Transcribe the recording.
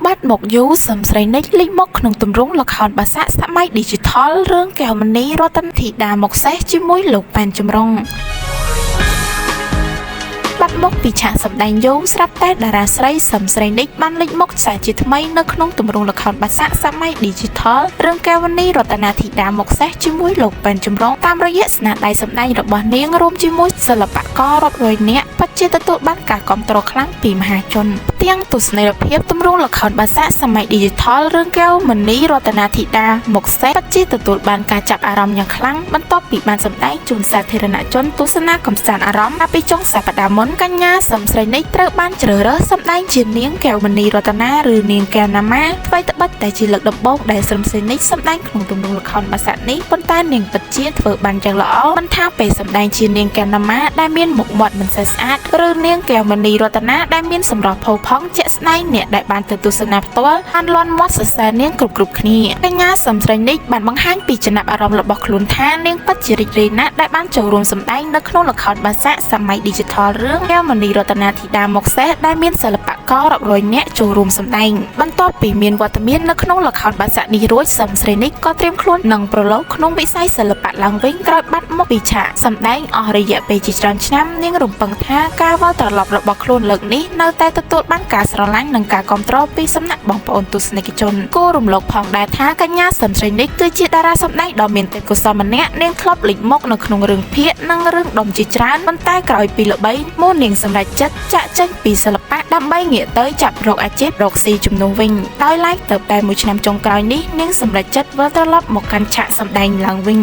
បាត់មកយូរសំស្រីនិចលេចមកក្នុងទម្រង់ល្ខោនបាសាក់សម័យ Digital រឿងកែវមณีរតនធីតាមកសេះជាមួយលោកប៉ែនចម្រុងបាត់មកពីឆាកសម្ដែងយូរស្រាប់តែតារាស្រីសំស្រីនិចបានលេចមកសាជាថ្មីនៅក្នុងទម្រង់ល្ខោនបាសាក់សម័យ Digital រឿងកែវមณีរតនធីតាមកសេះជាមួយលោកប៉ែនចម្រុងតាមរយៈស្នាដៃសម្ដែងរបស់នាងរួមជាមួយសិល្បកររាប់រយនាក់ពិតជាទទួលបានការគាំទ្រខ្លាំងពីមហាជនទាំងទស្សនីយភាពទម្រង់ល្ខោនបាសាក់សម័យ Digital រឿងកែវមณีរតនធីតាមកសេះពិតជាទទួលបានការចាប់អារម្មណ៍យ៉ាងខ្លាំងបន្ទាប់ពីបានសម្ដែងជូនសាធារណជនទស្សនាកម្សាន្តអារម្មណ៍ពីចុងសប្តាហ៍មុនកញ្ញាសំស្រីនិចត្រូវបានជ្រើសរើសសម្ដែងជានាងកែវមณีរតនាឬនាងកែវណាម៉ាថ្មីត្បិតតែជាលើកដំបូងដែលសំស្រីនិចសម្ដែងក្នុងទម្រង់ល្ខោនបាសាក់នេះប៉ុន្តែនាងពិតជាធ្វើបានយ៉ាងល្អមិនថាពេលសម្ដែងជានាងកែវណាម៉ាដែលមានមុខមាត់មិនសូវស្អាតឬនាងកែវមณีរតនាដែលមានសម្រស់ផូរផង់ជាក់ស្ដែងអ្នកដែលបានទៅទស្សនាផ្ទាល់បានលាន់មាត់សរសើរនាងគ្រប់គ្នាកញ្ញាសំស្រីនិចបានបង្ហាញពីចំណាប់អារម្មណ៍របស់ខ្លួនថានាងពិតជារីករាយណាស់ដែលបានចូលរួមសម្ដែងនៅក្នុងល្ខោនបាសាក់សម័យ Digital រឿងកែវមณีរតនាធីតាមកសេះដែលមានសិល្បកររាប់រយនាក់ចូលរួមសម្ដែងបន្ទាប់ពីមានវត្តមាននៅក្នុងល្ខោនបាសាក់នេះរួចសំស្រីនិចក៏ត្រៀមខ្លួននឹងប្រឡូកក្នុងវិស័យសិល្បៈឡើងវិញក្រោយបាត់មកពីឆាកសម្ដែងអស់រយៈពេលជាច្រើនឆ្នាំនាងរំពឹងថាការវិលត្រឡប់របស់ខ្លួនលើកនេះនៅតែទទួលបានការស្រឡាញ់និងការគាំទ្រពីសំណាក់បងប្អូនទស្សនិកជនគួររំលឹកផងដែរថាកញ្ញាសំស្រីនិចគឺជាតារាសម្ដែងដ៏មានទេពកោសល្យម្នាក់នាងធ្លាប់លេចមុខនៅក្នុងរឿងភាគនិងរឿងដុំជាច្រើនប៉ុន្តែក្រោយពីល្បីមកនាងសម្រេចចិត្តចាក់ចេញពីសិល្បៈដើម្បីងាកទៅចាប់រកអាជីពរកស៊ីជំនួសវិញដោយឡែកទៅតែមួយឆ្នាំចុងក្រោយនេះនាងសម្រេចចិត្តវិលត្រឡប់មកកាន់ឆាកសម្ដែងឡើងវិញ